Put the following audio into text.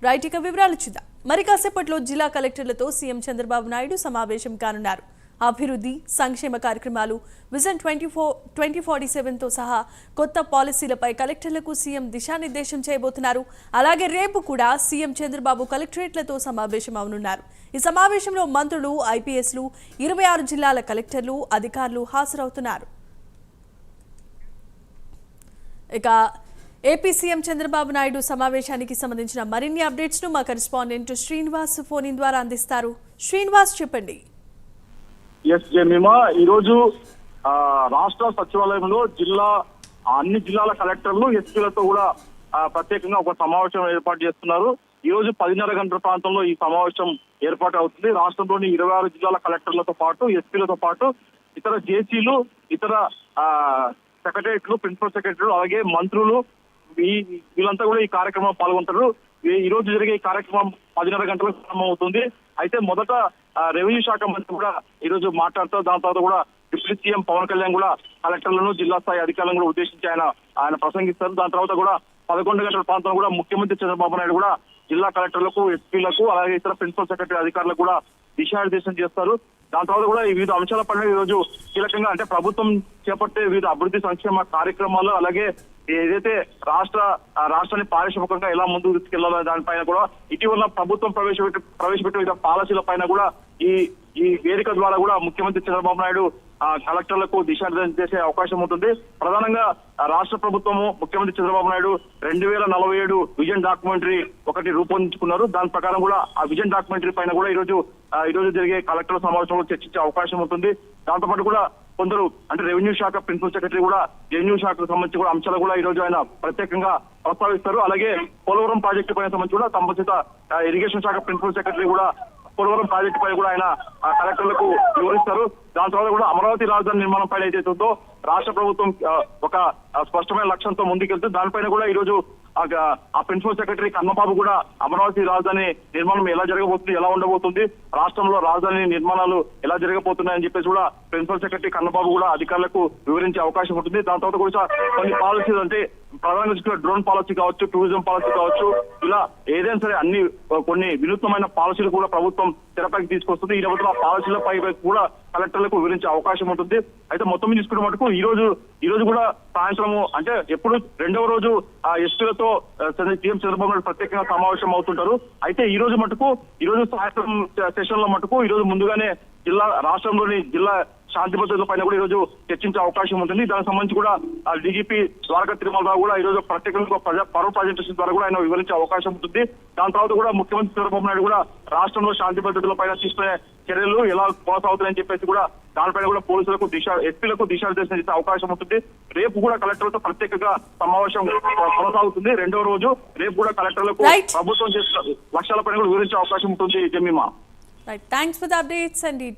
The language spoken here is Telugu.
రైట్ ఇక వివరాలు చూద్దాం. మరి కాసేపట్లో జిల్లా కలెక్టర్లతో సీఎం చంద్రబాబు నాయుడు సమావేశం కానున్నారు. అభివృద్ధి సంక్షేమ కార్యక్రమాలు విజన్ 2047తో సహా కొత్త పాలసీలపై కలెక్టర్లకు సీఎం దిశానిర్దేశం చేయబోతున్నారు. అలాగే రేపు కూడా సీఎం చంద్రబాబు కలెక్టరేట్లతో సమావేశం అవనున్నారు. ఈ సమావేశంలో మంత్రులు, ఐపీఎస్లు, 26 జిల్లాల కలెక్టర్లు, అధికారులు హాజరవుతున్నారు. ఇక ఏపీ సీఎం చంద్రబాబు నాయుడు సమావేశానికి సంబంధించిన మరిన్ని అప్డేట్స్ ను మా కరెస్పాండెంట్ శ్రీనివాస్ ఫోన్ ఇన్ ద్వారా అందిస్తారు. శ్రీనివాస్, చెప్పండి. ఈ రోజు రాష్ట్ర సచివాలయంలో అన్ని జిల్లాల కలెక్టర్లు, ఎస్పీలతో కూడా ప్రత్యేకంగా ఒక సమావేశం ఏర్పాటు చేస్తున్నారు. ఈ రోజు 10:30 గంటల ప్రాంతంలో ఈ సమావేశం ఏర్పాటు అవుతుంది. రాష్ట్రంలోని 26 జిల్లాల కలెక్టర్లతో పాటు, ఎస్పీలతో పాటు ఇతర జేసీలు, ఇతర సెక్రటరీలు, ప్రిన్సిపల్ సెక్రటరీలు, అలాగే మంత్రులు వీళ్ళంతా కూడా ఈ కార్యక్రమంలో పాల్గొంటారు. ఈ రోజు జరిగే ఈ కార్యక్రమం 10:30 గంటలకు ప్రారంభం అవుతుంది. అయితే మొదట రెవెన్యూ శాఖ మంత్రి కూడా ఈ రోజు మాట్లాడతారు. దాని తర్వాత కూడా డిప్యూటీ సీఎం పవన్ కళ్యాణ్ కూడా కలెక్టర్లను, జిల్లా స్థాయి అధికారులను కూడా ఉద్దేశించి ఆయన ప్రసంగిస్తారు. దాని తర్వాత కూడా 11 గంటల ప్రాంతంలో కూడా ముఖ్యమంత్రి చంద్రబాబు నాయుడు కూడా జిల్లా కలెక్టర్లకు, ఎస్పీలకు, అలాగే ఇతర ప్రిన్సిపల్ సెక్రటరీ అధికారులకు కూడా దిశానిర్దేశం చేస్తారు. దాని తర్వాత కూడా వివిధ అంశాలపైన ఈ రోజు కీలకంగా అంటే ప్రభుత్వం చేపట్టే వివిధ అభివృద్ధి సంక్షేమ కార్యక్రమాలు, అలాగే ఏదైతే రాష్ట్రాన్ని పారిశ్రామికంగా ఎలా ముందుకు తీసుకెళ్లాలో దానిపైన కూడా ఇటీవల ప్రభుత్వం ప్రవేశపెట్టిన వివిధ పాలసీల పైన కూడా ఈ వేదిక ద్వారా కూడా ముఖ్యమంత్రి చంద్రబాబు నాయుడు కలెక్టర్లకు దిశానిర్దేశం చేసే అవకాశం ఉంటుంది. ప్రధానంగా రాష్ట్ర ప్రభుత్వము, ముఖ్యమంత్రి చంద్రబాబు నాయుడు 2047 విజన్ డాక్యుమెంటరీ ఒకటి రూపొందించుకున్నారు. దాని ప్రకారం కూడా ఆ విజన్ డాక్యుమెంటరీ పైన కూడా ఈ రోజు జరిగే కలెక్టర్ సమావేశంలో చర్చించే అవకాశం ఉంటుంది. దాంతో పాటు కూడా కొందరు అంటే రెవెన్యూ శాఖ ప్రిన్సిపల్ సెక్రటరీ కూడా రెవెన్యూ శాఖకు సంబంధించి కూడా అంశాలు కూడా ఈ రోజు ఆయన ప్రత్యేకంగా ప్రస్తావిస్తారు. అలాగే పోలవరం ప్రాజెక్టు పైన సంబంధించి కూడా సంబంధిత ఇరిగేషన్ శాఖ ప్రిన్సిపల్ సెక్రటరీ కూడా పోలవరం ప్రాజెక్టు పై కూడా ఆయన కలెక్టర్లకు వివరిస్తారు. దాని తర్వాత కూడా అమరావతి రాజధాని నిర్మాణం పైన ఏదైతే ఉందో రాష్ట్ర ప్రభుత్వం ఒక స్పష్టమైన లక్ష్యంతో ముందుకెళ్తుంది. దానిపైన కూడా ఈ రోజు ఆ ప్రిన్సిపల్ సెక్రటరీ కన్నబాబు కూడా అమరావతి రాజధాని నిర్మాణం ఎలా జరగబోతుంది, ఎలా ఉండబోతుంది, రాష్ట్రంలో రాజధాని నిర్మాణాలు ఎలా జరగబోతున్నాయని చెప్పేసి కూడా ప్రిన్సిపల్ సెక్రటరీ కన్నబాబు కూడా అధికారులకు వివరించే అవకాశం ఉంటుంది. దాని తర్వాత కూడా కొన్ని పాలసీలు అంటే ప్రధానంగా డ్రోన్ పాలసీ కావచ్చు, టూరిజం పాలసీ కావచ్చు, ఇలా ఏదైనా సరే కొన్ని వినూత్నమైన పాలసీలు కూడా ప్రభుత్వం తెరపైకి తీసుకొస్తుంది. ఈ నేపథ్యంలో ఆ పాలసీలపై కూడా కలెక్టర్లకు వివరించే అవకాశం ఉంటుంది. అయితే మొత్తం తీసుకున్న మటుకు ఈ రోజు కూడా సాయంత్రము అంటే ఎప్పుడు రెండవ రోజు ఎస్పీలతో సీఎం చంద్రబాబు నాయుడు ప్రత్యేకంగా సమావేశం అవుతుంటారు. అయితే ఈ రోజు సాయంత్రం సెషన్ లో మటుకు ఈ రోజు ముందుగానే రాష్ట్రంలోని జిల్లా శాంతి భద్రతల పైన కూడా ఈ రోజు చర్చించే అవకాశం ఉంటుంది. దానికి సంబంధించి కూడా డీజీపీ ద్వారకా తిరుమలరావు కూడా ఈ రోజు ప్రత్యేకంగా పవర్ ప్రజెంటేషన్ ద్వారా కూడా ఆయన వివరించే అవకాశం ఉంటుంది. దాని తర్వాత కూడా ముఖ్యమంత్రి చంద్రబాబు నాయుడు కూడా రాష్ట్రంలో శాంతి భద్రతల పైన తీసుకునే చర్యలు ఎలా కొనసాగుతాయని చెప్పేసి కూడా దానిపైన కూడా పోలీసులకు ఎస్పీలకు దిశానిర్దేశం చేసే అవకాశం ఉంటుంది. రేపు కూడా కలెక్టర్లతో ప్రత్యేకంగా సమావేశం కొనసాగుతుంది. రెండవ రోజు రేపు కూడా కలెక్టర్లకు ప్రభుత్వం చేసిన లక్ష్యాలపైన కూడా వివరించే అవకాశం ఉంటుంది. Jemimah, thanks for the updates and